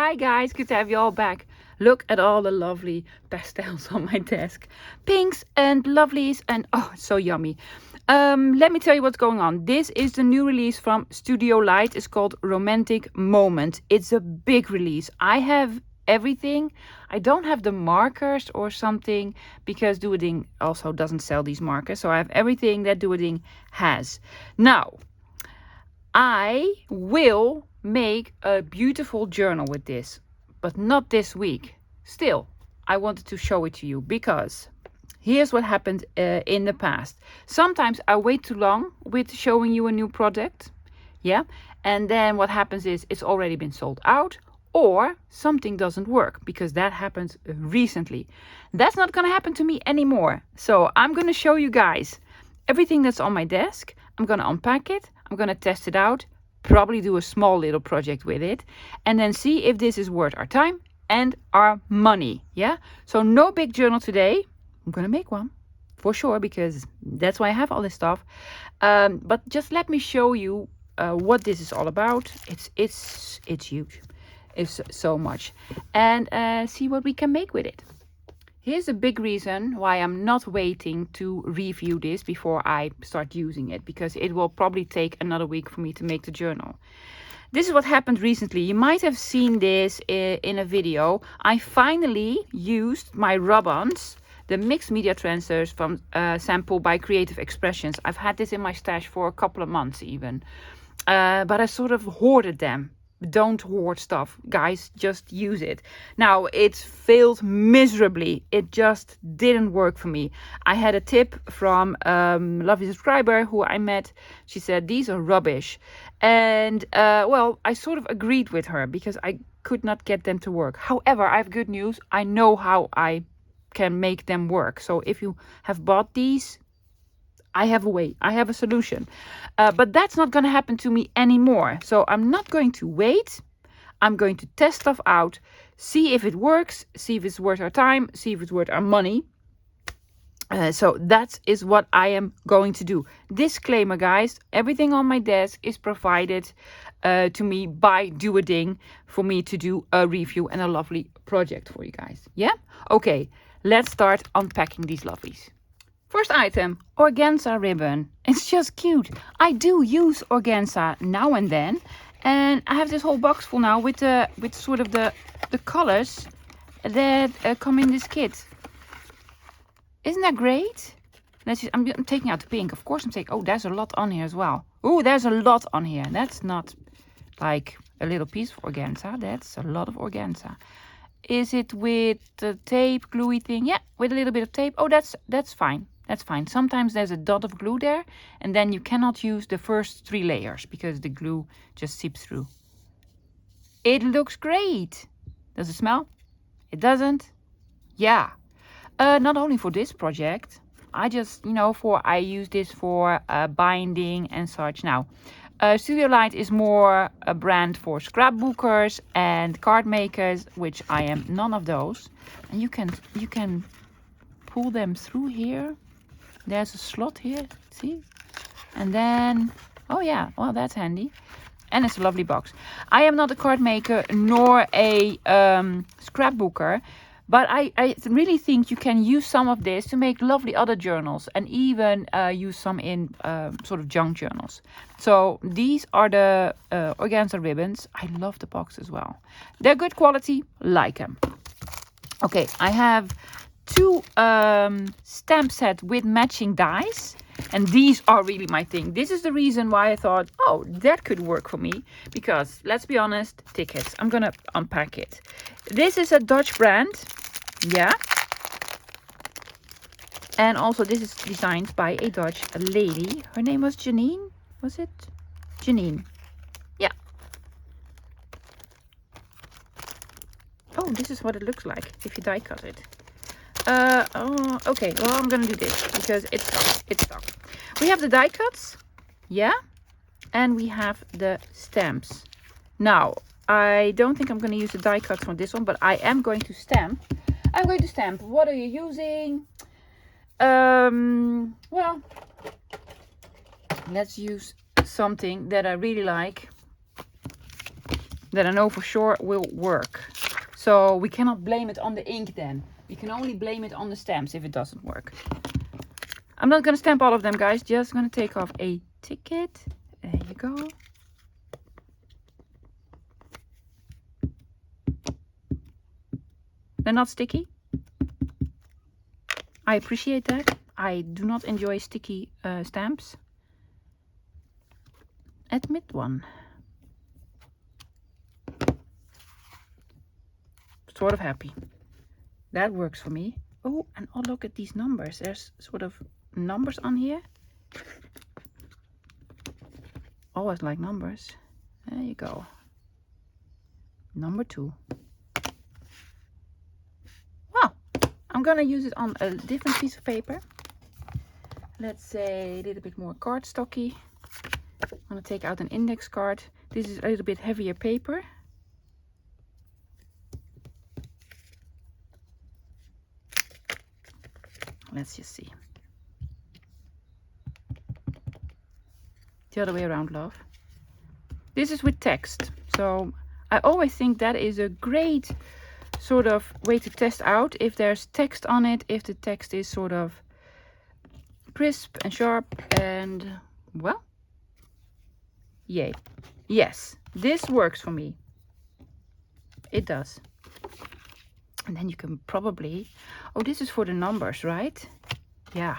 Hi guys, good to have you all back. Look at all the lovely pastels on my desk. Pinks and lovelies and oh, it's so yummy. Let me tell you what's going on. This is the new release from Studio Light. It's called Romantic Moment. It's a big release. I have everything. I don't have the markers or something because Duoding also doesn't sell these markers. So I have everything that Duoding has. Now, I will make a beautiful journal with this, but not this week. Still, I wanted to show it to you because here's what happened in the past. Sometimes I wait too long with showing you a new product. Yeah. And then what happens is it's already been sold out or something doesn't work because that happened recently. That's not going to happen to me anymore. So I'm going to show you guys everything that's on my desk. I'm going to unpack it. I'm going to test it out, probably do a small little project with it, and then see if this is worth our time and our money. Yeah. So no big journal today. I'm going to make one for sure because that's why I have all this stuff. But just let me show you what this is all about. It's huge. It's so much. And see what we can make with it. Here's a big reason why I'm not waiting to review this before I start using it, because it will probably take another week for me to make the journal. This is what happened recently. You might have seen this in a video. I finally used my rub-ons, the mixed media transfers from Sam Poole by Creative Expressions. I've had this in my stash for a couple of months even. But I sort of hoarded them. Don't hoard stuff, guys, just use it. Now, it failed miserably. It just didn't work for me. I had a tip from a lovely subscriber who I met. She said, these are rubbish. And, well, I sort of agreed with her because I could not get them to work. However, I have good news. I know how I can make them work. So if you have bought these, I have a way, I have a solution. But that's not going to happen to me anymore. So I'm not going to wait. I'm going to test stuff out, see if it works, see if it's worth our time, see if it's worth our money. So that is what I am going to do. Disclaimer, guys, everything on my desk is provided to me by Duoding for me to do a review and a lovely project for you guys. Yeah? Okay, let's start unpacking these lovelies. First item, organza ribbon. It's just cute. I do use organza now and then, and I have this whole box full now with sort of the colors that come in this kit. Isn't that great? I'm taking out the pink. Of course I'm saying, oh, there's a lot on here as well. Oh, there's a lot on here. That's not like a little piece of organza. That's a lot of organza. Is it with the tape, gluey thing? Yeah, with a little bit of tape. Oh, that's fine. That's fine. Sometimes there's a dot of glue there, and then you cannot use the first 3 layers because the glue just seeps through. It looks great. Does it smell? It doesn't? Yeah. Not only for this project. I just, I use this for binding and such. Now, Studio Light is more a brand for scrapbookers and card makers, which I am none of those. And you can pull them through here. There's a slot here, see? And then, oh yeah, well, that's handy. And it's a lovely box. I am not a card maker nor a scrapbooker, but I really think you can use some of this to make lovely other journals and even use some in sort of junk journals. So these are the organza ribbons. I love the box as well. They're good quality, like them. Okay, I have 2 stamp sets with matching dies, and these are really my thing. This is the reason why I thought, oh, that could work for me, because let's be honest, tickets. I'm gonna unpack it. This is a Dutch brand, yeah, and also this is designed by a Dutch lady. Her name was Janine. Was it Janine? Yeah. Oh, this is what it looks like if you die cut it. Okay, well, I'm gonna do this because it's stuck. We have the die cuts, yeah, and we have the stamps. Now, I don't think I'm gonna use the die cuts on this one, but I am going to stamp. I'm going to stamp. What are you using? Well, let's use something that I really like. that I know for sure will work. So we cannot blame it on the ink then. We can only blame it on the stamps if it doesn't work. I'm not going to stamp all of them, guys. Just going to take off a ticket. There you go. They're not sticky. I appreciate that. I do not enjoy sticky stamps. Admit one. Sort of happy. That works for me. Oh, and oh, look at these numbers. There's sort of numbers on here. Always like numbers. There you go. Number 2. Well, I'm gonna use it on a different piece of paper. Let's say a little bit more cardstocky. I'm gonna take out an index card. This is a little bit heavier paper. Let's just see. The other way around, love. This is with text. So I always think that is a great sort of way to test out if there's text on it, if the text is sort of crisp and sharp and, well, yay. Yes, this works for me. It does. And then you can probably, oh, this is for the numbers, right? Yeah.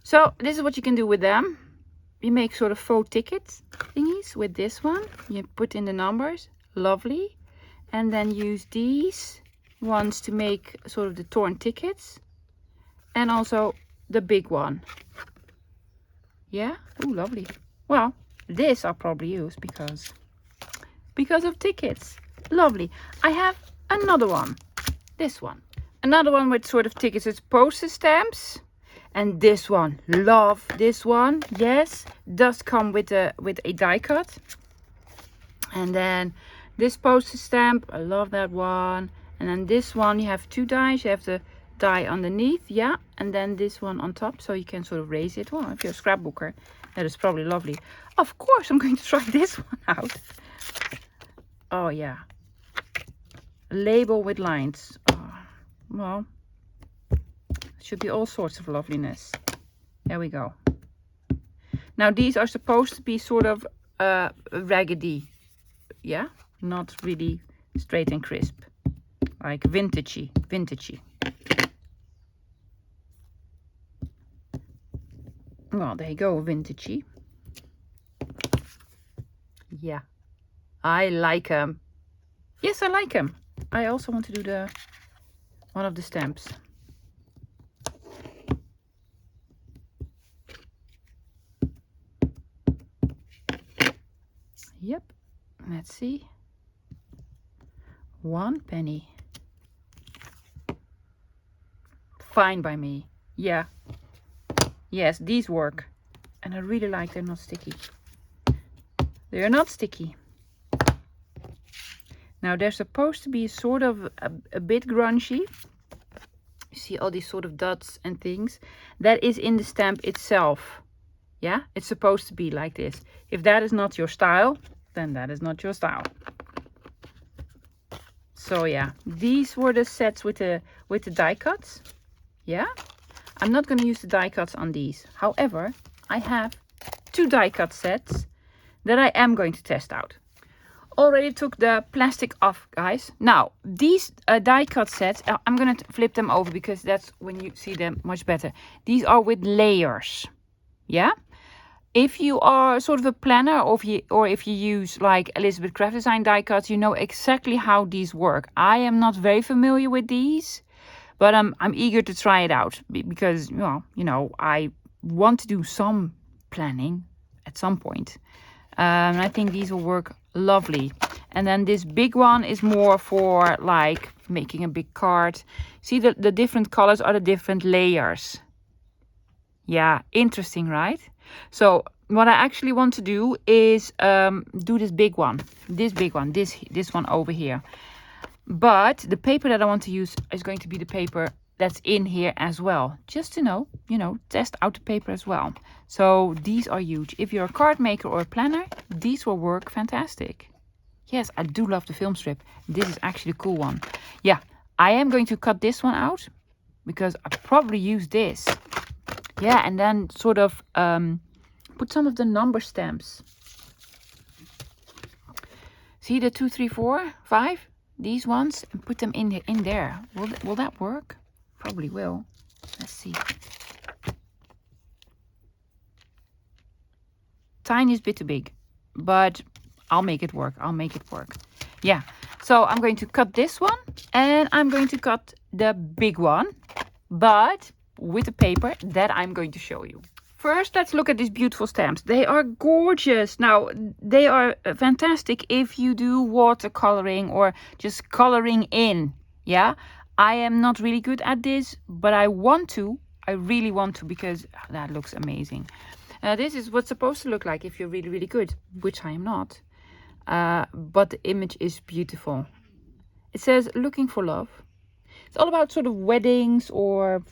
So this is what you can do with them. You make sort of faux tickets thingies with this one. You put in the numbers, lovely. And then use these ones to make sort of the torn tickets. And also the big one. Yeah, ooh, lovely. Well, this I'll probably use because of tickets. Lovely. I have another one. This one. Another one with sort of tickets. It's postage stamps. And this one. Love this one. Yes. Does come with a die cut. And then this postage stamp. I love that one. And then this one. You have 2 dies. You have the die underneath. Yeah. And then this one on top. So you can sort of raise it. Well, if you're a scrapbooker, that is probably lovely. Of course, I'm going to try this one out. Oh, yeah. Label with lines. Oh, well, should be all sorts of loveliness. There we go. Now these are supposed to be sort of raggedy. Yeah, not really straight and crisp, like vintagey. Well, there you go, vintagey. Yeah, I like them. Yes, I like them. I also want to do one of the stamps. Yep. Let's see. 1 penny. Fine by me. Yeah. Yes, these work. And I really like they're not sticky. They're not sticky. Now they're supposed to be sort of a bit grungy. You see all these sort of dots and things. That is in the stamp itself. Yeah, it's supposed to be like this. If that is not your style, then that is not your style. So yeah, these were the sets with the die cuts. Yeah, I'm not going to use the die cuts on these. However, I have 2 die cut sets that I am going to test out. Already took the plastic off, guys. Now these die cut sets, I'm going to flip them over because that's when you see them much better. These are with layers. Yeah. If you are sort of a planner or if you use like Elizabeth Craft Design die cuts, you know exactly how these work. I am not very familiar with these, but I'm eager to try it out because, well, you know, I want to do some planning at some point. And I think these will work lovely. And then this big one is more for like making a big card. See, the different colors are the different layers. Yeah, interesting, right? So what I actually want to do is do this big one, this one over here. But the paper that I want to use is going to be the paper that's in here as well. Just to know, you know, test out the paper as well. So these are huge. If you're a card maker or a planner, these will work fantastic. Yes, I do love the film strip. This is actually a cool one. Yeah, I am going to cut this one out because I probably use this. Yeah, and then sort of put some of the number stamps. See the 2, 3, 4, 5? These ones, and put them in there. Will that work? Probably will. Let's see. Tiniest bit too big, but I'll make it work. I'll make it work. Yeah. So I'm going to cut this one, and I'm going to cut the big one, but with the paper that I'm going to show you. First, let's look at these beautiful stamps. They are gorgeous. Now, they are fantastic if you do watercoloring or just coloring in. Yeah, I am not really good at this, but I want to. I really want to, because that looks amazing. This is what's supposed to look like if you're really, really good, which I am not. But the image is beautiful. It says, looking for love. It's all about sort of weddings or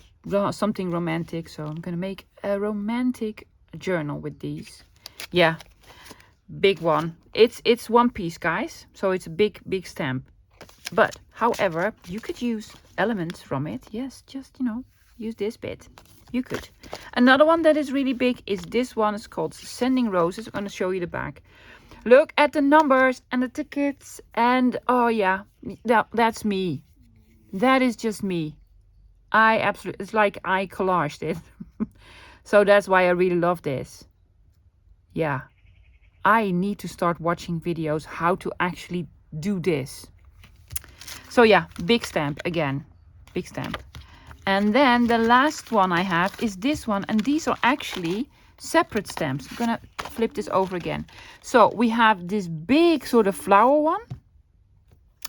something romantic. So I'm going to make a romantic journal with these. Yeah, big one. It's one piece, guys. So it's a big, big stamp. But, however, you could use elements from it. Yes, just, you know, use this bit. You could. Another one that is really big is this one. It's called Sending Roses. I'm going to show you the back. Look at the numbers and the tickets. And, oh yeah, that's me. That is just me. I absolutely, it's like I collaged it. So that's why I really love this. Yeah. I need to start watching videos how to actually do this. So yeah, big stamp again. Big stamp. And then the last one I have is this one. And these are actually separate stamps. I'm going to flip this over again. So we have this big sort of flower one.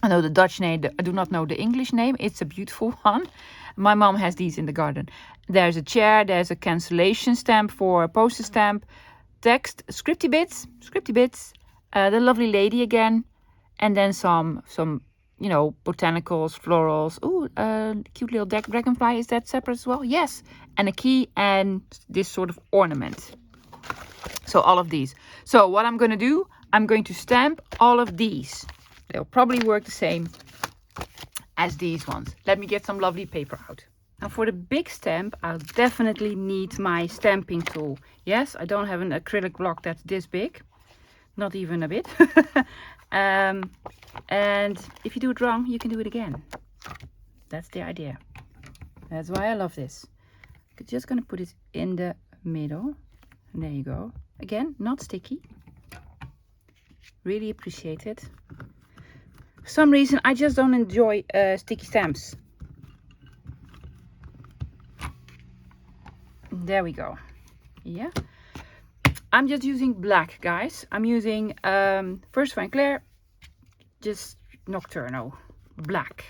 I know the Dutch name. I do not know the English name. It's a beautiful one. My mom has these in the garden. There's a chair. There's a cancellation stamp for a poster stamp. Text, scripty bits. The lovely lady again. And then some you know, botanicals, florals. Ooh, cute little dragonfly. Is that separate as well? Yes. And a key and this sort of ornament. So all of these. So what I'm going to do, I'm going to stamp all of these. They'll probably work the same as these ones. Let me get some lovely paper out. Now for the big stamp, I'll definitely need my stamping tool. Yes, I don't have an acrylic block that's this big. Not even a bit. And if you do it wrong, you can do it again. That's the idea. That's why I love this. I'm just going to put it in the middle. And there you go. Again, not sticky. Really appreciate it. For some reason, I just don't enjoy sticky stamps. There we go. Yeah. I'm just using black, guys. I'm using First Fine Claire, just Nocturno, black.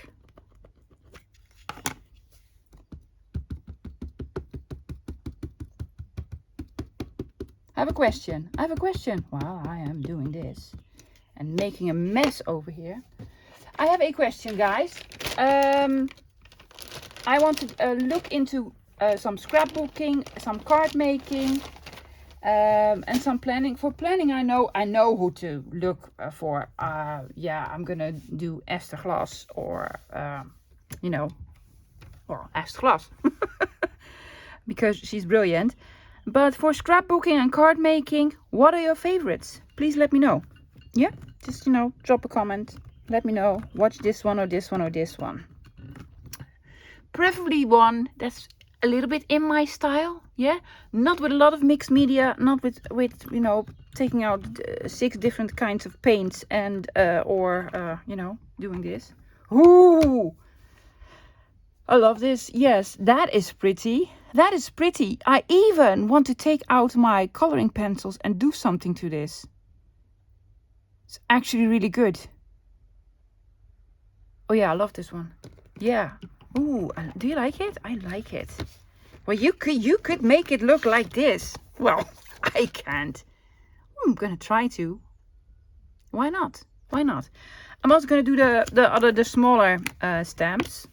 I have a question. While I am doing this and making a mess over here. I have a question, guys. I want to look into some scrapbooking, some card making. And some planning. For planning, I know who to look for. Yeah, I'm gonna do Esther Glas or you know, well, Esther Glas because she's brilliant. But for scrapbooking and card making, what are your favorites? Please let me know. Yeah, just, you know, drop a comment. Let me know. Watch this one or this one or this one. Preferably one that's a little bit in my style. Yeah, not with a lot of mixed media, not with you know, taking out 6 different kinds of paints and or you know, doing this. Ooh, I love this. Yes, that is pretty. That is pretty. I even want to take out my coloring pencils and do something to this. It's actually really good. Oh yeah, I love this one. Yeah. Ooh, do you like it? I like it. Well, you could make it look like this. Well, I can't. I'm gonna try to. Why not? Why not? I'm also gonna do the smaller stamps.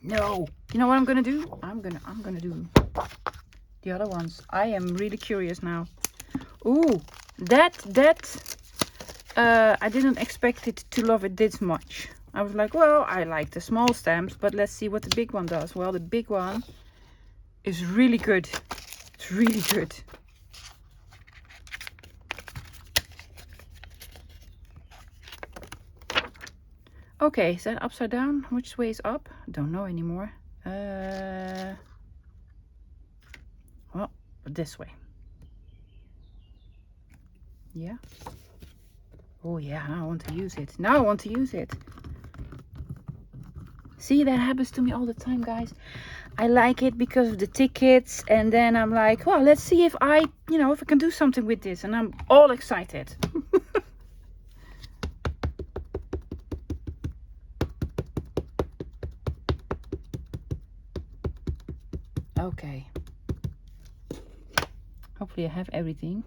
No, you know what I'm gonna do? I'm gonna do the other ones. I am really curious now. Ooh, that I didn't expect it to love it this much. I was like, well, I like the small stamps, but let's see what the big one does. Well, the big one is really good. It's really good. Okay, is that upside down? Which way is up? Don't know anymore. Well, this way. Yeah. Oh yeah, now I want to use it. Now I want to use it. See, that happens to me all the time, guys. I like it because of the tickets, and then I'm like, well, let's see if I, if I can do something with this, and I'm all excited. Okay. Hopefully I have everything.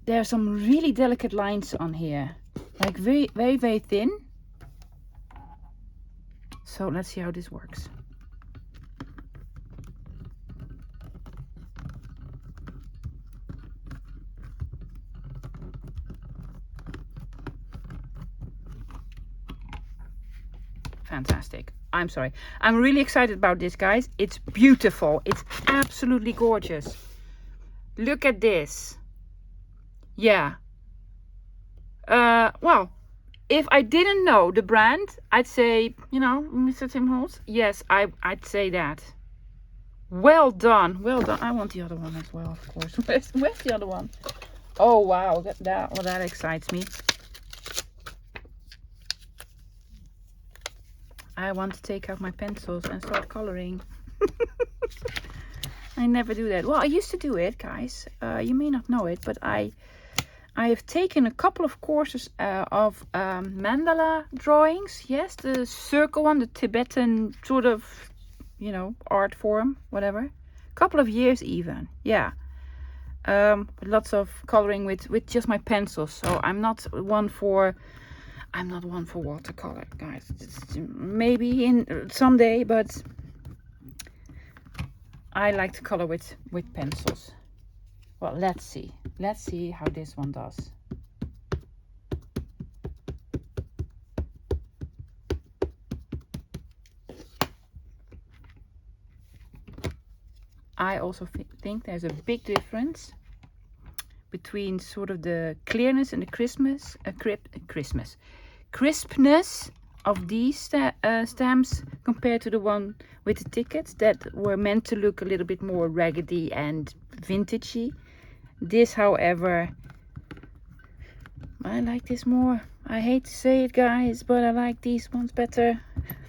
There are some really delicate lines on here, like very, very, very thin. So let's see how this works. Fantastic. I'm sorry. I'm really excited about this, guys. It's beautiful. It's absolutely gorgeous. Look at this. Yeah. Well, if I didn't know the brand, I'd say, Mr. Tim Holtz. Yes, I'd say that. Well done. Well done. I want the other one as well, of course. Where's the other one? Oh, wow. That excites me. I want to take out my pencils and start coloring. I never do that. Well, I used to do it, guys. You may not know it, but I have taken a couple of courses of mandala drawings. Yes, the circle one, the Tibetan sort of, art form, whatever. A couple of years even, yeah. Lots of coloring with just my pencils. So I'm not one for watercolor, guys. Maybe in someday, but I like to color with pencils. Well, let's see. Let's see how this one does. I also think there's a big difference between sort of the clearness and the crispness of these stamps compared to the one with the tickets that were meant to look a little bit more raggedy and vintagey. This, however, I like this more. I hate to say it, guys, but I like these ones better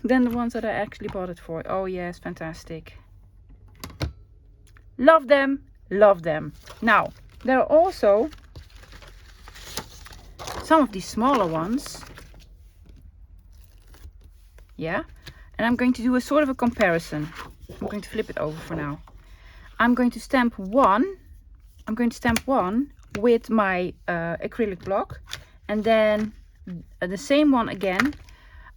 than the ones that I actually bought it for. Oh yes, fantastic. Love them, love them. Now, there are also some of these smaller ones. Yeah, and I'm going to do a sort of a comparison. I'm going to flip it over for now. I'm going to stamp one with my acrylic block, and then the same one again.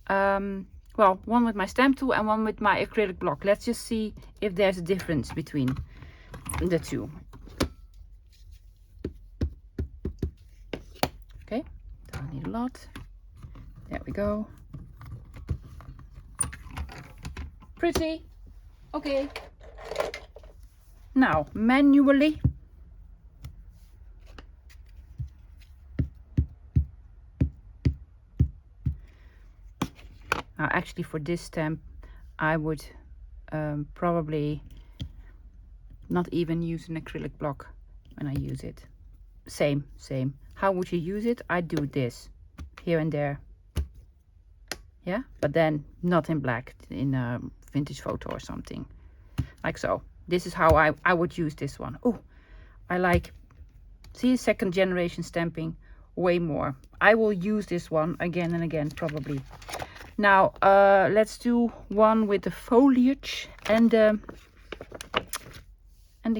Well, one with my stamp tool and one with my acrylic block. Let's just see if there's a difference between the two. Okay, don't need a lot. There we go. Pretty. Okay. Now, manually. Now, actually, for this stamp, I would probably not even use an acrylic block when I use it. Same. How would you use it? I do this here and there. Yeah, but then not in black, in a vintage photo or something like so. This is how I would use this one. Oh, I like, see, second generation stamping way more. I will use this one again and again probably. Now let's do one with the foliage and the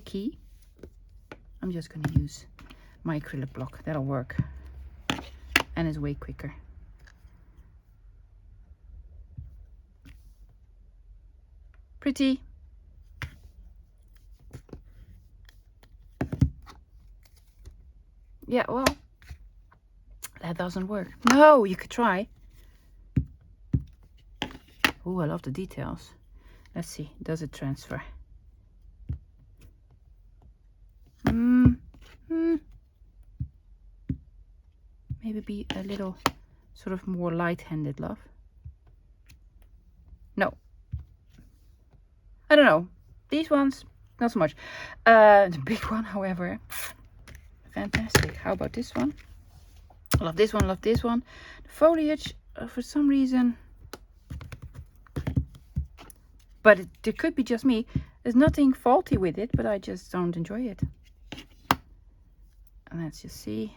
key. I'm just going to use my acrylic block. That'll work, and it's way quicker. Pretty. Yeah, well, that doesn't work. No, you could try. Oh, I love the details. Let's see, does it transfer? Maybe be a little sort of more light-handed, love. No. I don't know. These ones, not so much. The big one, however, fantastic. How about this one? I love this one, love this one. The foliage, for some reason, but it could be just me. There's nothing faulty with it, but I just don't enjoy it. And let's just see.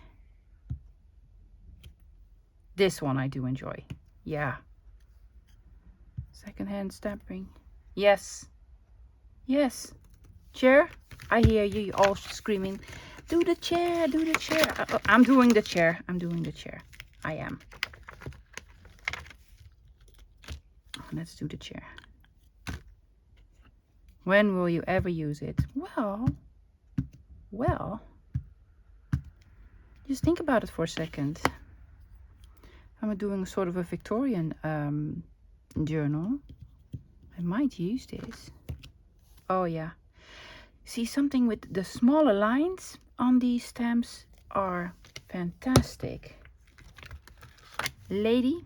This one I do enjoy. Yeah. Secondhand stamping. Yes. Yes. Chair. I hear you all screaming. Do the chair. Do the chair. I'm doing the chair. I'm doing the chair. I am. Let's do the chair. When will you ever use it? Well. Just think about it for a second. I'm doing sort of a Victorian journal. I might use this. Oh yeah. See, something with the smaller lines on these stamps are fantastic. Lady.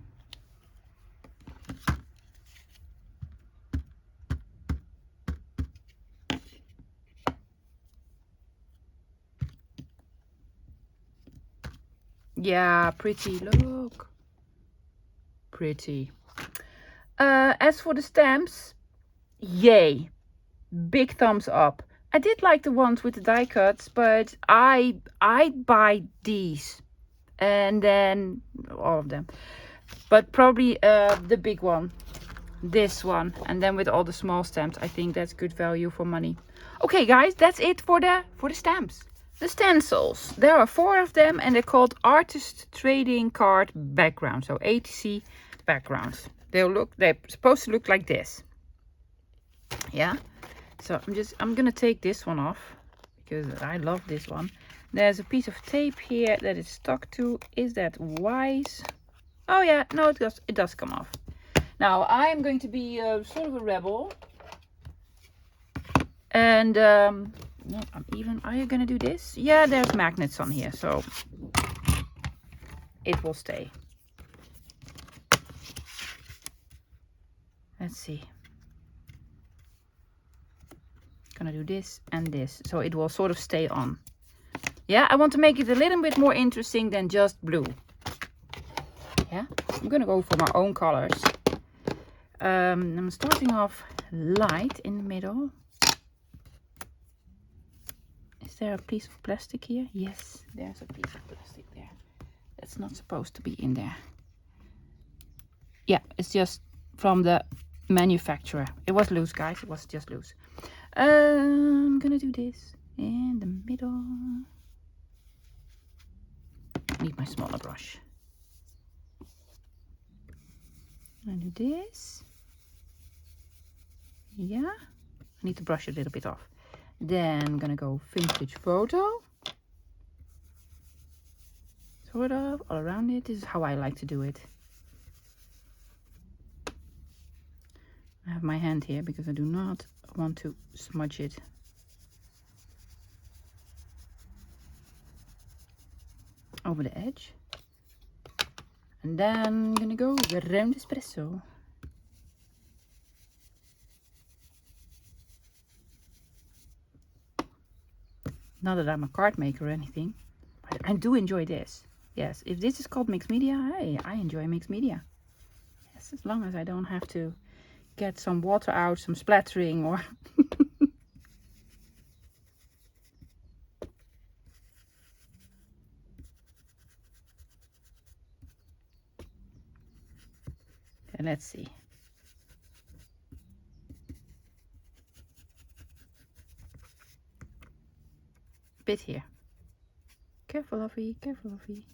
Yeah, pretty. Look. Pretty. As for the stamps, yay. Big thumbs up. I did like the ones with the die cuts, but I'd buy these. And then all of them. But probably the big one. This one. And then with all the small stamps, I think that's good value for money. Okay guys, that's it for the stamps. The stencils. There are 4 of them and they're called Artist Trading Card Background. So ATC backgrounds. They're supposed to look like this. Yeah. So I'm gonna take this one off because I love this one. There's a piece of tape here that is stuck to. Is that wise? Oh yeah, no, it does come off. Now I'm going to be sort of a rebel. And no, are you gonna do this? Yeah, there's magnets on here, so it will stay. Let's see. Gonna do this and this, so it will sort of stay on. Yeah, I want to make it a little bit more interesting than just blue. Yeah, I'm gonna go for my own colors. I'm starting off light in the middle. Is there a piece of plastic here? Yes, there's a piece of plastic there. That's not supposed to be in there. Yeah, it's just from the manufacturer. It was loose, guys. It was just loose. I'm gonna do this in the middle. I need my smaller brush. I'm gonna do this. Yeah, I need to brush it a little bit off. Then I'm gonna go vintage photo. Sort of all around it. This is how I like to do it. I have my hand here because I do not want to smudge it. Over the edge. And then I'm gonna go round espresso. Not that I'm a card maker or anything, but I do enjoy this. Yes, if this is called mixed media, hey, I enjoy mixed media. Yes, as long as I don't have to get some water out, some splattering or... And let's see. Bit here. Careful, Lovey, careful, Lovey.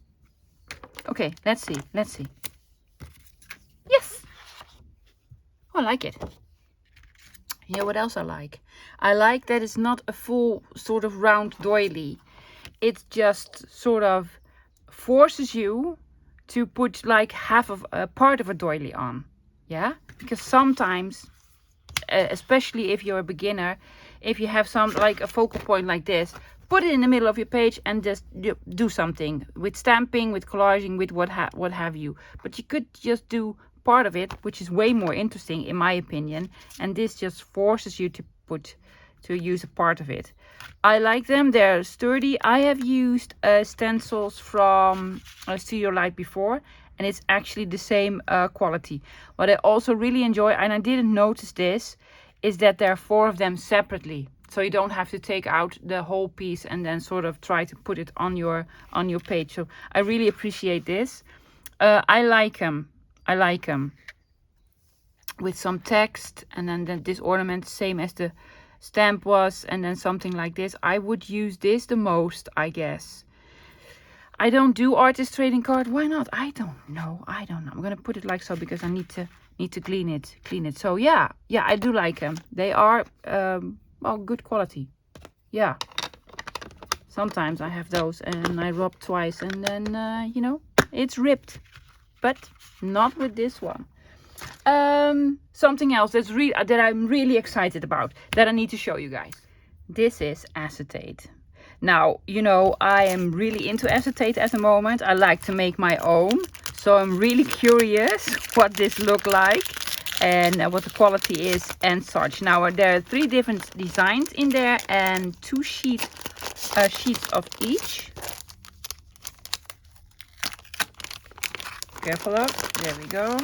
Okay, let's see, let's see. Yes! Oh, I like it. Yeah, what else I like? I like that it's not a full sort of round doily. It's just sort of forces you to put like half of a part of a doily on. Yeah, because sometimes, especially if you're a beginner, if you have some like a focal point like this, put it in the middle of your page and just do something with stamping, with collaging, with what have you. But you could just do part of it, which is way more interesting in my opinion, and this just forces you to use a part of it. I like them, they're sturdy. I have used stencils from Studio Light before, and it's actually the same quality. What I also really enjoy, and I didn't notice this, is that there are 4 of them separately, so you don't have to take out the whole piece and then sort of try to put it on your page. So I really appreciate this. I like them with some text, and then this ornament, same as the stamp was, and then something like this. I would use this the most, I guess. I don't do artist trading card. Why not? I don't know. I'm gonna put it like so because I need to clean it. So yeah, I do like them. They are well, good quality. Yeah, sometimes I have those and I rub twice and then you know, it's ripped, but not with this one. Something else that I'm really excited about, that I need to show you guys. This is Accetate. Now, you know, I am really into Accetate at the moment. I like to make my own, so I'm really curious what this look like and what the quality is and such. Now, there are 3 different designs in there and 2 sheets of each. Careful up, there we go.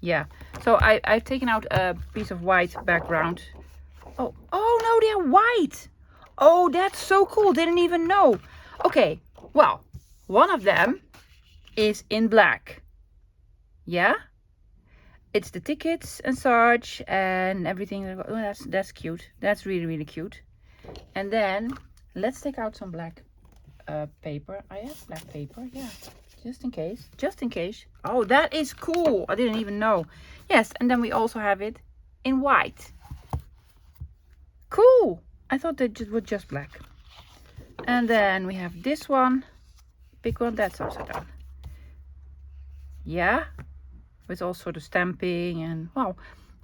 Yeah, so I've taken out a piece of white background. Oh no, they're white. Oh, that's so cool. Didn't even know. Okay, well, one of them is in black. Yeah, it's the tickets and such and everything. Oh, that's cute. That's really cute. And then let's take out some black paper. I have black paper, yeah, just in case. Oh, that is cool. I didn't even know. Yes, and then we also have it in white. Cool. I thought they were just black. And then we have this one, big one, that's upside down. Yeah, with all sort of stamping and wow,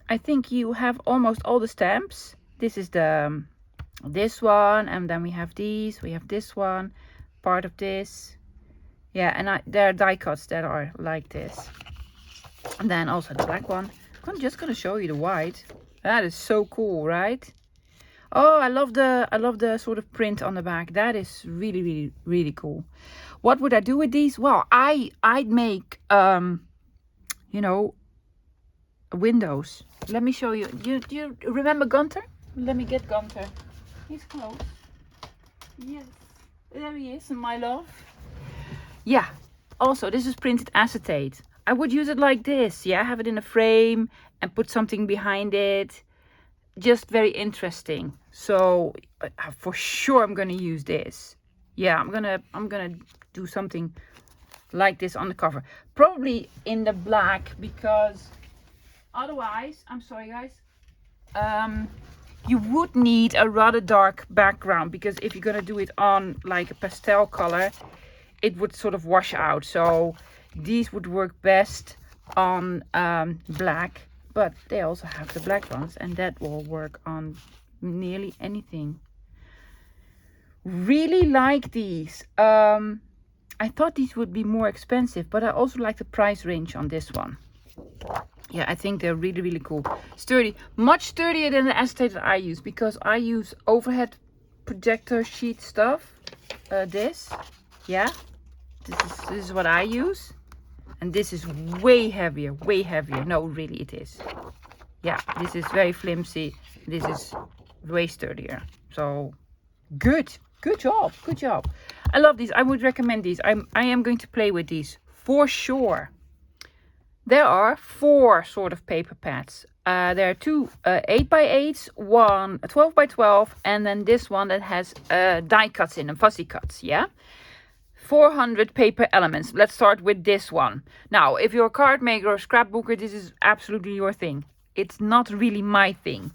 I think you have almost all the stamps. This is this one, and then we have these. We have this one, part of this. Yeah, and there are die cuts that are like this. And then also the black one. I'm just gonna show you the white. That is so cool, right? Oh, I love the sort of print on the back. That is really cool. What would I do with these? Well, I'd make you know, windows. Let me show you. Do you remember Gunter? Let me get Gunter. He's close. Yes, there he is, my love. Yeah. Also, this is printed acetate. I would use it like this. Yeah, have it in a frame and put something behind it. Just very interesting. So for sure I'm gonna use this. Yeah, I'm gonna do something like this on the cover, probably in the black, because otherwise, I'm sorry guys, you would need a rather dark background, because if you're gonna do it on like a pastel color, it would sort of wash out. So these would work best on black, but they also have the black ones, and that will work on nearly anything. Really like these. I thought these would be more expensive, but I also like the price range on this one. Yeah, I think they're really cool. Sturdy, much sturdier than the acetate that I use, because I use overhead projector sheet stuff. This is what I use, and this is way heavier. No, really it is. Yeah, this is very flimsy. This is way sturdier. So good job. I love these. I would recommend these. I am going to play with these for sure. There are 4 sort of paper pads. There are 2 8x8s, one 12x12, and then this one that has die cuts in them, fussy cuts. Yeah, 400 paper elements. Let's start with this one. Now, if you're a card maker or scrapbooker, this is absolutely your thing. it's not really my thing.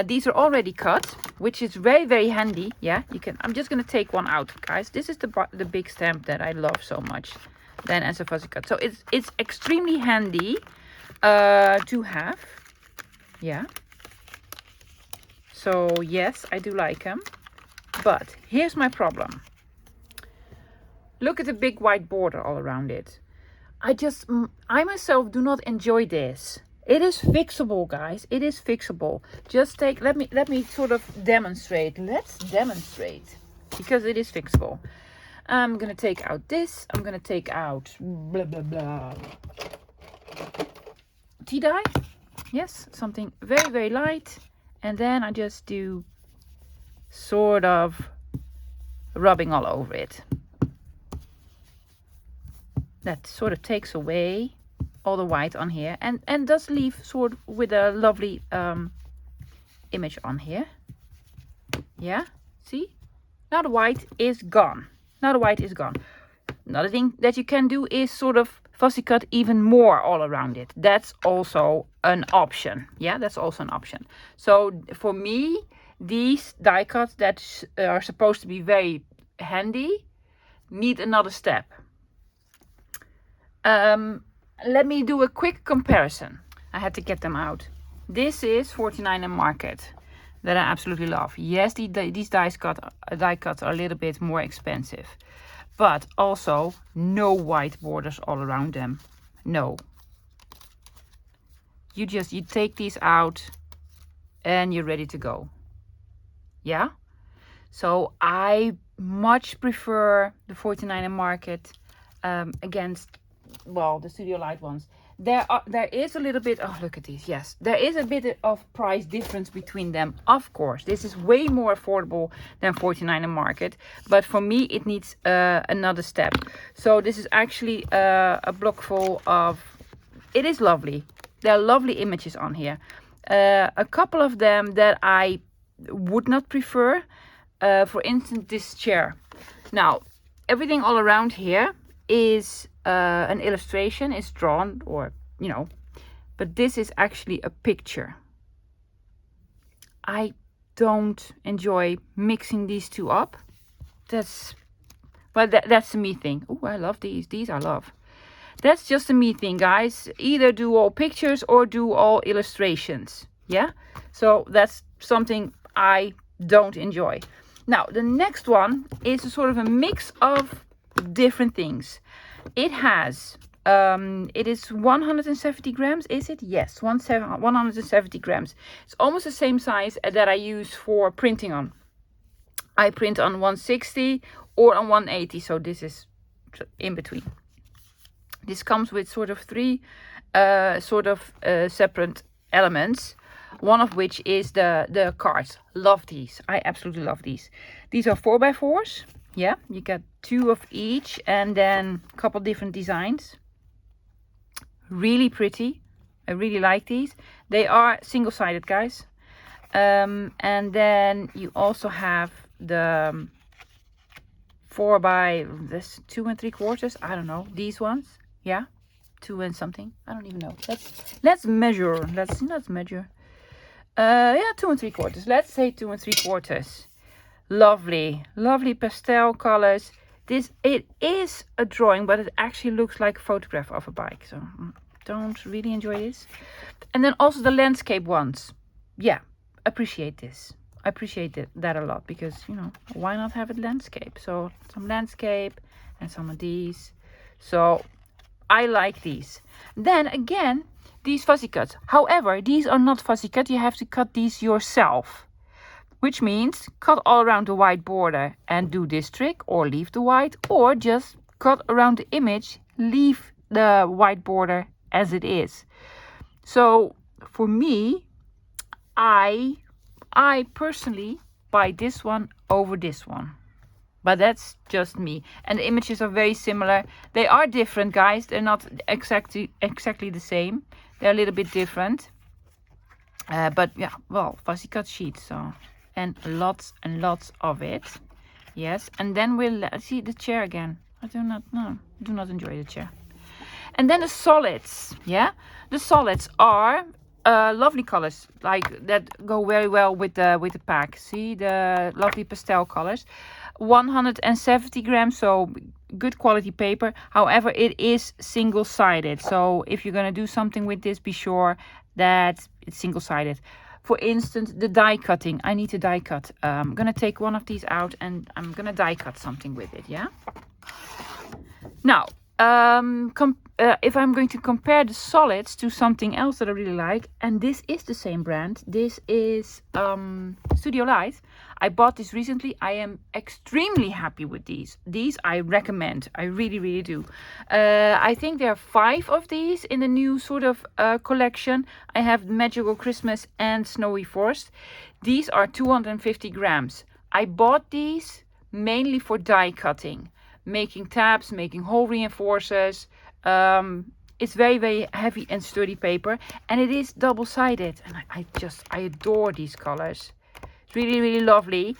These are already cut, which is very, very handy. Yeah, you can. I'm just gonna take one out, guys. This is the big stamp that I love so much. Then as a fuzzy cut, so it's extremely handy to have. Yeah. So yes, I do like them. But here's my problem. Look at the big white border all around it. I myself do not enjoy this. It is fixable, guys. It is fixable. Just take, let me sort of demonstrate. Let's demonstrate. Because it is fixable. I'm gonna take out this. I'm gonna take out blah blah blah. Tea dye. Yes, something very, very light. And then I just do sort of rubbing all over it. That sort of takes away all the white on here and does leave sort of with a lovely image on here. Yeah, see? Now the white is gone. Now the white is gone. Another thing that you can do is sort of fussy cut even more all around it. That's also an option. Yeah, that's also an option. So for me, these die cuts that are supposed to be very handy need another step. Let me do a quick comparison. I had to get them out. This is 49 in Market that I absolutely love. Yes, these die cuts are a little bit more expensive, but also no white borders all around them. No. You take these out and you're ready to go. Yeah. So I much prefer the 49 in Market against, well, the Studio Light ones. There is a little bit, oh look at these, yes, there is a bit of price difference between them. Of course, this is way more affordable than 49 in Market, but for me it needs another step. So this is actually a block full of, it is lovely. There are lovely images on here. A couple of them that I would not prefer, for instance this chair. Now everything all around here is an illustration, is drawn, or you know, but this is actually a picture. I don't enjoy mixing these two up. That's the me thing. Oh, I love these I love. That's just a me thing, guys. Either do all pictures or do all illustrations. Yeah, so that's something I don't enjoy. Now the next one is a sort of a mix of different things. It has it is 170 grams, is it? Yes, 170 grams. It's almost the same size that I use for printing on. I print on 160 or on 180, so this is in between. This comes with sort of three separate elements, one of which is the cards. Love these. I absolutely love these. These are 4x4s. Yeah, you get 2 of each and then a couple different designs. Really pretty. I really like these. They are single-sided, guys. And then you also have the 4 by this 2 3/4. I don't know, these ones. Yeah, 2 and something. I don't even know. Let's measure. Let's measure. Yeah, 2 3/4. Let's say 2 3/4. Lovely, lovely pastel colors. It is a drawing, but it actually looks like a photograph of a bike. So don't really enjoy this. And then also the landscape ones. Yeah, appreciate this. I appreciate that a lot because, you know, why not have it landscape? So some landscape and some of these. So I like these. Then again, these fussy cuts. However, these are not fussy cut. You have to cut these yourself. Which means cut all around the white border and do this trick, or leave the white, or just cut around the image, leave the white border as it is. So for me, I personally buy this one over this one. But that's just me. And the images are very similar. They are different, guys. They're not exactly the same. They're a little bit different. But yeah, well, fussy cut sheets, so... and lots of it. Yes, and then we'll see the chair again. I do not enjoy the chair. And then the solids. Yeah, the solids are lovely colors like that go very well with the pack. See the lovely pastel colors. 170 grams, so good quality paper. However, it is single-sided, so if you're gonna do something with this, be sure that it's single-sided. For instance, the die cutting. I need to die cut. I'm gonna take one of these out and I'm gonna die cut something with it. Yeah. Now, if I'm going to compare the solids to something else that I really like, and this is the same brand, this is Studio Light. I bought this recently. I am extremely happy with these. These I recommend. I really, really do. I think there are 5 of these in the new sort of collection. I have Magical Christmas and Snowy Forest. These are 250 grams. I bought these mainly for die cutting, making tabs, making hole reinforcers. It's very, very heavy and sturdy paper, and it is double-sided, and I adore these colors. It's really, really lovely.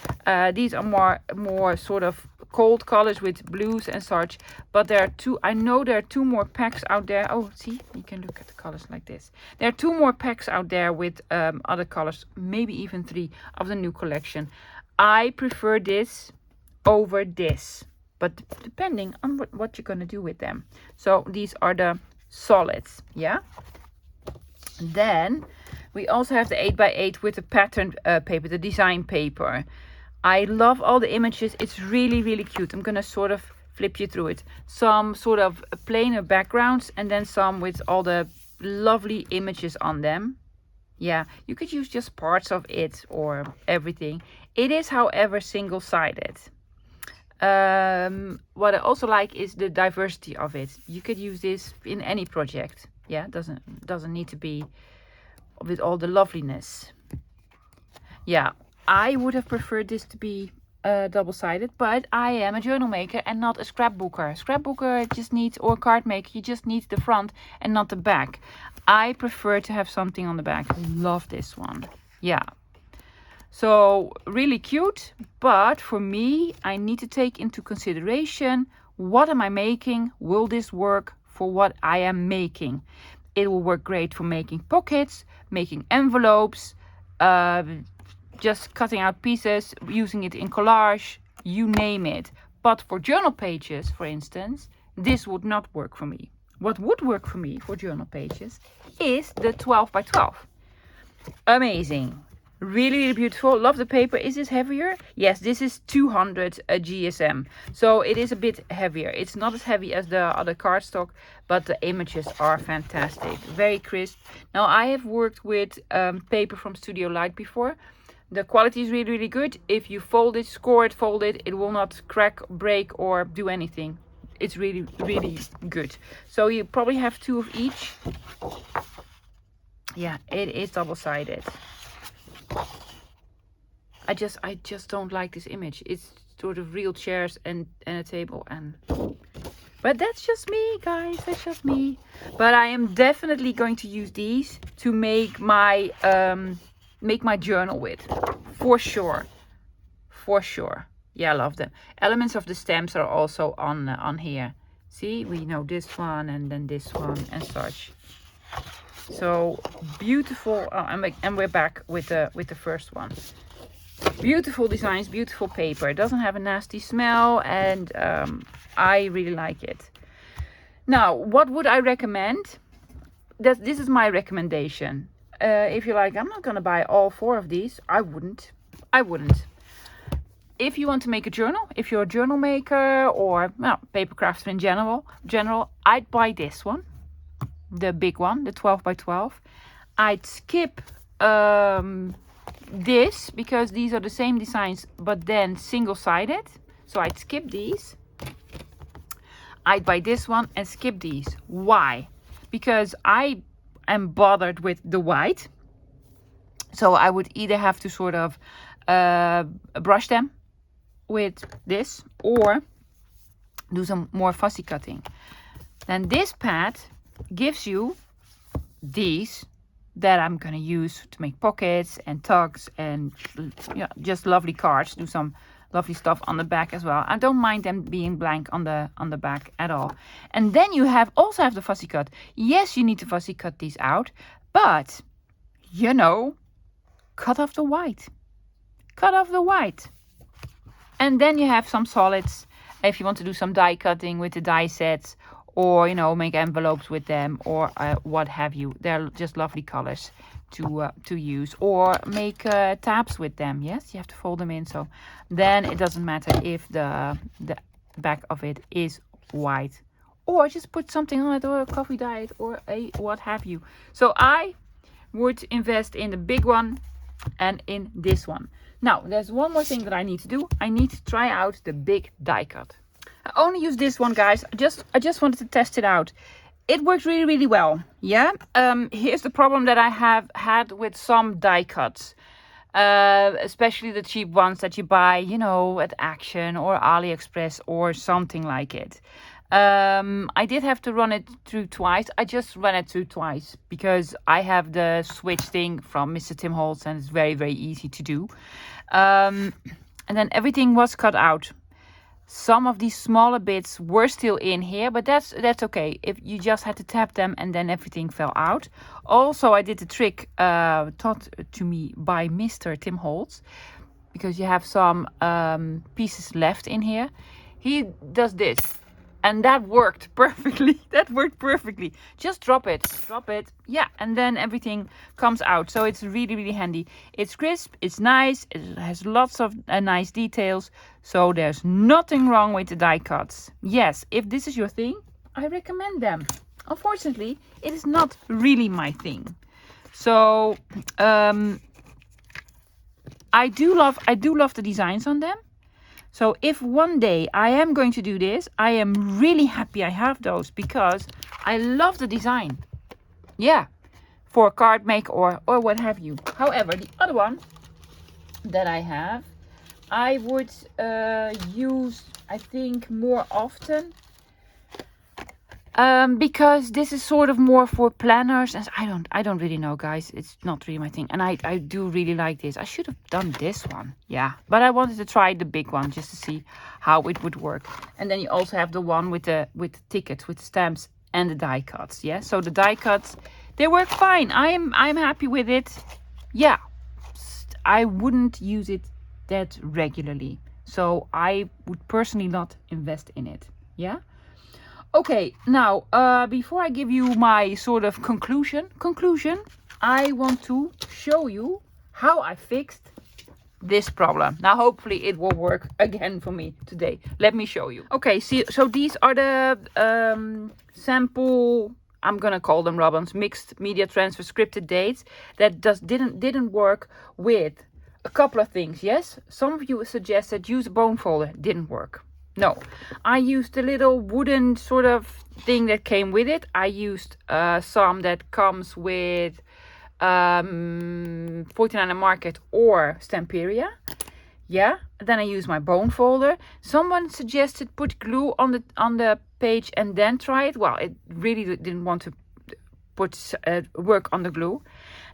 These are more sort of cold colors with blues and such, but there are 2. I know there are 2 more packs out there. Oh, see, you can look at the colors like this. There are 2 more packs out there with other colors, maybe even 3 of the new collection. I prefer this over this, but depending on what you're going to do with them. So these are the solids, yeah. Then we also have the 8x8 with the pattern paper, the design paper. I love all the images. It's really, really cute. I'm going to sort of flip you through it. Some sort of plainer backgrounds and then some with all the lovely images on them. Yeah, you could use just parts of it or everything. It is, however, single-sided. What I also like is the diversity of it. You could use this in any project. Yeah, doesn't need to be with all the loveliness. Yeah, I would have preferred this to be double-sided, but I am a journal maker and not a scrapbooker. Scrapbooker just needs, or card maker, you just need the front and not the back. I prefer to have something on the back. I love this one. Yeah. So really cute, but for me, I need to take into consideration, what am I making? Will this work for what I am making? It will work great for making pockets, making envelopes, just cutting out pieces, using it in collage, you name it. But for journal pages, for instance, this would not work for me. What would work for me for journal pages is the 12 by 12. Amazing. Really, really beautiful. Love the paper. Is this heavier? Yes, this is 200 GSM. So it is a bit heavier. It's not as heavy as the other cardstock, but the images are fantastic. Very crisp. Now, I have worked with paper from Studio Light before. The quality is really, really good. If you fold it, score it, fold it, it will not crack, break, or do anything. It's really, really good. So you probably have 2 of each. Yeah, it is double-sided. I just don't like this image. It's sort of real chairs and a table, but that's just me, guys. That's just me. But I am definitely going to use these to make my journal with, for sure. Yeah, I love them. Elements of the stamps are also on here. See, we know this one and then this one and such. So beautiful, and we're back with the first one. Beautiful designs, beautiful paper. It doesn't have a nasty smell, and I really like it. Now, what would I recommend? This is my recommendation. If you're like, I'm not gonna buy all 4 of these, I wouldn't. If you want to make a journal, if you're a journal maker or paper crafter in general, I'd buy this one. The big one, the 12 by 12. I'd skip this because these are the same designs but then single-sided. So I'd skip these. I'd buy this one and skip these. Why? Because I am bothered with the white. So I would either have to sort of brush them with this or do some more fussy cutting. Then this pad gives you these that I'm gonna use to make pockets and tucks and just lovely cards. Do some lovely stuff on the back as well. I don't mind them being blank on the back at all. And then you also have the fussy cut. Yes, you need to fussy cut these out, but you know, cut off the white. Cut off the white. And then you have some solids if you want to do some die cutting with the die sets, or, you know, make envelopes with them, or what have you. They're just lovely colors to use, or make tabs with them. Yes, you have to fold them in, so then it doesn't matter if the back of it is white, or just put something on it, or a coffee dye, or a what have you. So I would invest in the big one and in this one. Now there's one more thing that I need to do. I need to try out the big die cut. I only use this one, guys. I just wanted to test it out. It works really, really well. Yeah. Here's the problem that I have had with some die cuts, especially the cheap ones that you buy, you know, at Action or AliExpress or something like it. I did have to run it through twice. I just ran it through twice because I have the switch thing from Mr. Tim Holtz, and it's very, very easy to do. And then everything was cut out. Some of these smaller bits were still in here, but that's okay. If you just had to tap them and then everything fell out. Also, I did the trick taught to me by Mr. Tim Holtz, because you have some pieces left in here. He does this, and that worked perfectly. That worked perfectly. Just drop it, yeah, and then everything comes out. So it's really, really handy. It's crisp, it's nice, it has lots of nice details. So there's nothing wrong with the die cuts. Yes, if this is your thing, I recommend them. Unfortunately, it is not really my thing. So I do love the designs on them. So if one day I am going to do this, I am really happy I have those, because I love the design. Yeah, for a card make or what have you. However, the other one that I have, I would use, I think, more often. Because this is sort of more for planners, and I don't really know, guys. It's not really my thing, and I do really like this. I should have done this one, yeah, but I wanted to try the big one just to see how it would work. And then you also have the one with the tickets, with the stamps and the die cuts. Yeah, so the die cuts, they work fine. I'm happy with it. Yeah, I wouldn't use it that regularly, so I would personally not invest in it. Yeah. Okay, now, before I give you my sort of conclusion, I want to show you how I fixed this problem. Now, hopefully it will work again for me today. Let me show you. Okay, see, so these are the Sam Poole, I'm gonna call them Robin's mixed media transfer scripted dates that didn't work with a couple of things. Yes, some of you suggested use a bone folder. Didn't work. No, I used a little wooden sort of thing that came with it. I used some that comes with 49er Market or Stamperia. Yeah, then I used my bone folder. Someone suggested put glue on the page and then try it. Well, it really didn't want to put work on the glue.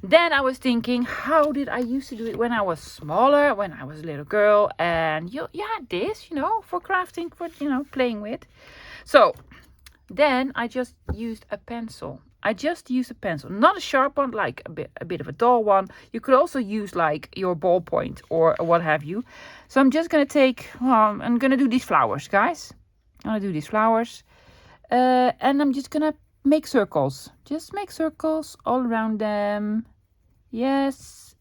Then I was thinking, how did I used to do it when I was smaller, when I was a little girl, and you had this, you know, for crafting, for, you know, playing with. So then I just used a pencil. Not a sharp one, like a bit of a dull one. You could also use like your ballpoint or what have you. So I'm just gonna take, I'm gonna do these flowers, guys. I'm gonna do these flowers, and I'm just gonna make circles. Just make circles all around them. Yes.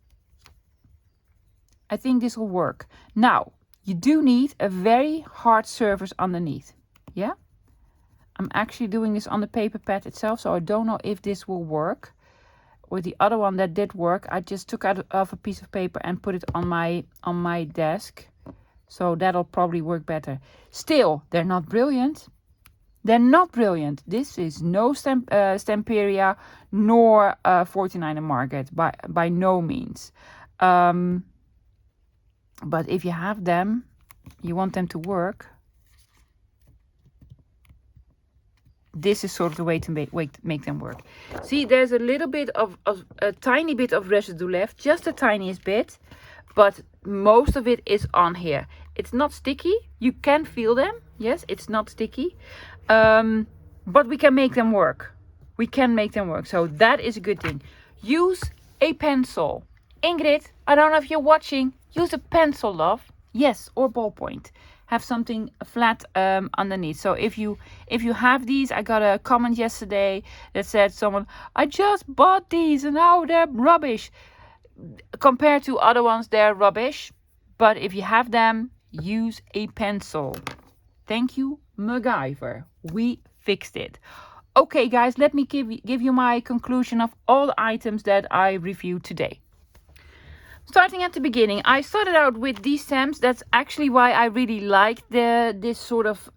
I think this will work. Now, you do need a very hard surface underneath. Yeah? I'm actually doing this on the paper pad itself, so I don't know if this will work. With the other one that did work, I just took out of a piece of paper and put it on my desk. So that'll probably work better. Still, they're not brilliant. They're not brilliant. This is no Stamperia nor 49er Market, by no means. But if you have them, you want them to work, this is sort of the way to make them work. See, there's a little bit of a tiny bit of residue left, just the tiniest bit, but most of it is on here. It's not sticky. You can feel them. Yes, it's not sticky. But we can make them work. So that is a good thing. Use a pencil. Ingrid, I don't know if you're watching. Use a pencil, love. Yes, or ballpoint. Have something flat underneath. So if you have these, I got a comment yesterday that said someone, I just bought these and now they're rubbish. Compared to other ones, they're rubbish. But if you have them, use a pencil. Thank you, MacGyver. We fixed it. Okay, guys, let me give you my conclusion of all the items that I reviewed today. Starting at the beginning, I started out with these stamps. That's actually why I really like this sort of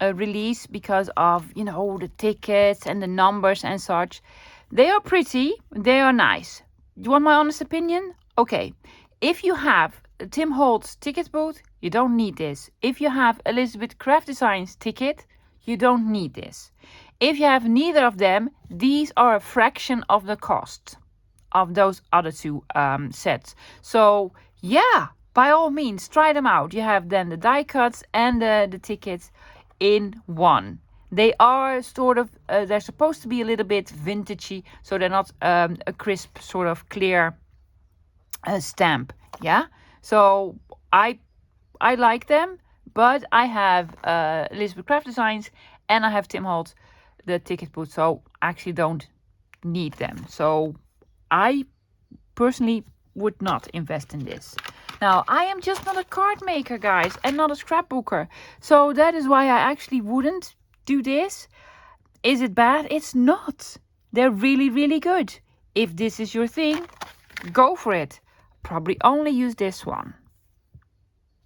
release, because of, you know, the tickets and the numbers and such. They are pretty, they are nice. You want my honest opinion? Okay, if you have Tim Holt's ticket booth, you don't need this. If you have Elizabeth Craft Designs ticket, you don't need this. If you have neither of them, these are a fraction of the cost of those other two sets. So yeah, by all means, try them out. You have then the die cuts and the tickets in one. They are sort of, they're supposed to be a little bit vintagey, so they're not a crisp, sort of clear stamp. Yeah, so I like them, but I have Elizabeth Craft Designs and I have Tim Holt, the ticket booth, so I actually don't need them. So I personally would not invest in this. Now, I am just not a card maker, guys, and not a scrapbooker. So that is why I actually wouldn't do this. Is it bad? It's not. They're really, really good. If this is your thing, go for it. Probably only use this one.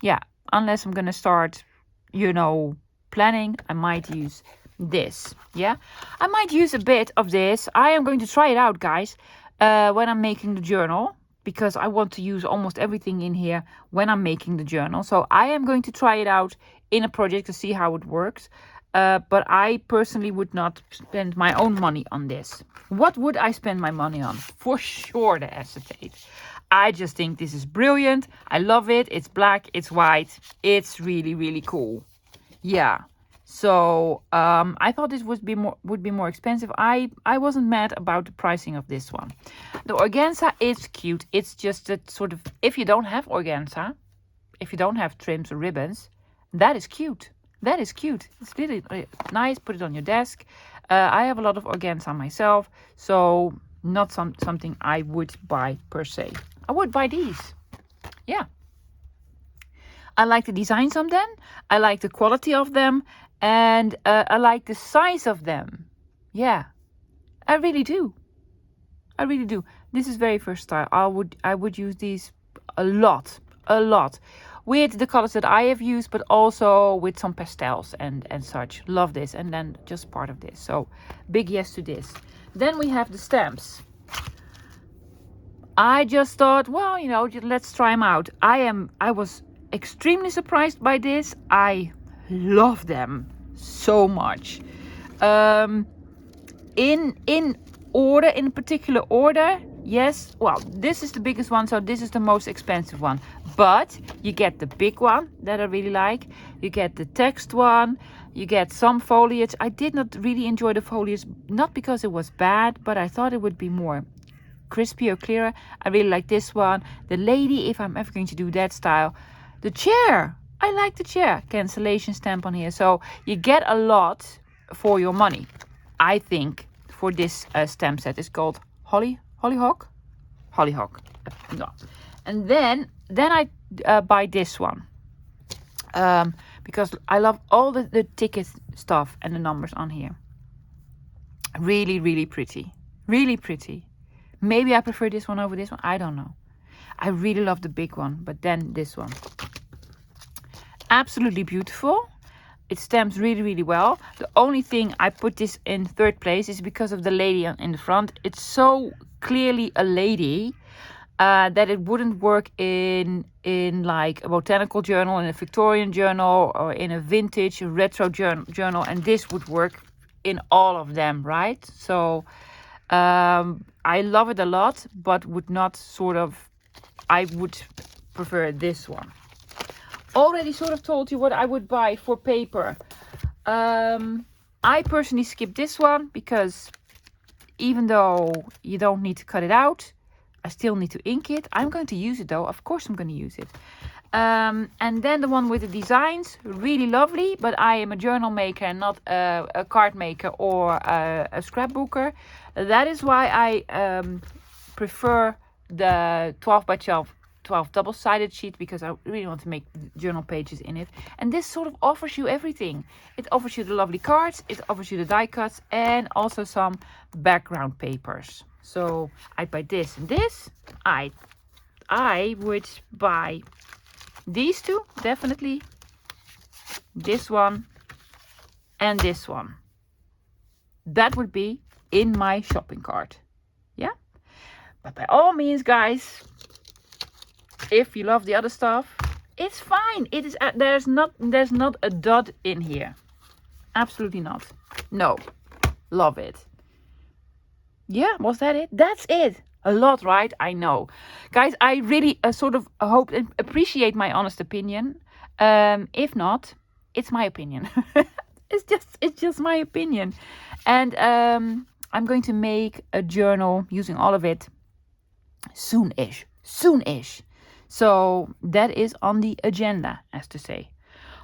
Yeah, unless I'm going to start, you know, planning, I might use this. Yeah, I might use a bit of this. I am going to try it out, guys. When I'm making the journal, because I want to use almost everything in here when I'm making the journal. So I am going to try it out in a project to see how it works. But I personally would not spend my own money on this. What would I spend my money on? For sure, the acetate. I just think this is brilliant. I love it. It's black, it's white. It's really, really cool. Yeah. So I thought this would be more expensive. I wasn't mad about the pricing of this one. The organza is cute. It's just a sort of, if you don't have organza, if you don't have trims or ribbons, that is cute. That is cute. It's really nice. Put it on your desk. I have a lot of organza myself, so not something I would buy per se. I would buy these. Yeah. I like the designs on them. I like the quality of them. And I like the size of them. Yeah, I really do. I really do. This is very versatile. I would use these a lot. With the colors that I have used, but also with some pastels and such. Love this. And then just part of this. So big yes to this. Then we have the stamps. I just thought, well, you know, let's try them out. I was extremely surprised by this. I love them so much. In order, in particular order, yes. Well, this is the biggest one, so this is the most expensive one. But you get the big one that I really like. You get the text one. You get some foliage. I did not really enjoy the foliage, not because it was bad, but I thought it would be more crispy or clearer. I really like this one. The lady, if I'm ever going to do that style. The chair. I like the chair. Cancellation stamp on here. So you get a lot for your money. I think for this stamp set. It's called Hollyhock. No. And then I buy this one. Because I love all the ticket stuff and the numbers on here. Really, really pretty. Really pretty. Maybe I prefer this one over this one. I don't know. I really love the big one. But then this one. Absolutely beautiful. It stamps really, really well. The only thing I put this in third place is because of the lady in the front. It's so clearly a lady that it wouldn't work in like a botanical journal, in a Victorian journal, or in a vintage retro journal. And this would work in all of them, right? So I love it a lot, but would not sort of, I would prefer this one. Already sort of told you what I would buy for paper. I personally skip this one because even though you don't need to cut it out, I still need to ink it. I'm going to use it though. Of course I'm going to use it. And then the one with the designs, really lovely. But I am a journal maker and not a card maker or a scrapbooker. That is why I prefer the 12 by 12 double-sided sheet, because I really want to make journal pages in it. And this sort of offers you everything. It offers you the lovely cards, it offers you the die cuts, and also some background papers. So I'd buy this and this. I would buy these two, definitely. This one and this one. That would be in my shopping cart. Yeah? But by all means, guys, if you love the other stuff, it's fine. It is there's not a dot in here. Absolutely not. No. Love it. Yeah, was that it? That's it. A lot, right? I know. Guys, I really sort of hope and appreciate my honest opinion. If not, it's my opinion. It's just my opinion. And I'm going to make a journal using all of it soon-ish. Soon-ish. So that is on the agenda, as to say.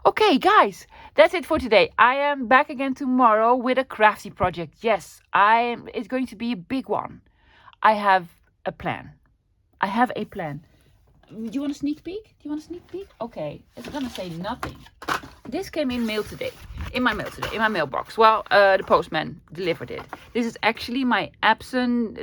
Okay, guys, that's it for today. I am back again tomorrow with a crafty project. Yes, it's going to be a big one. I have a plan. Do you want a sneak peek? Okay, it's gonna say nothing. This came in my mailbox. Well, the postman delivered it. This is actually my Epson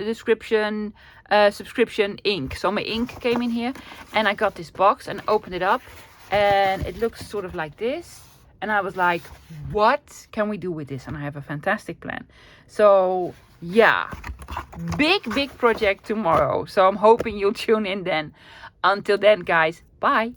subscription ink. So my ink came in here, and I got this box and opened it up, and it looks sort of like this. And I was like, what can we do with this? And I have a fantastic plan. So yeah, big project tomorrow. So I'm hoping you'll tune in then. Until then, guys, bye.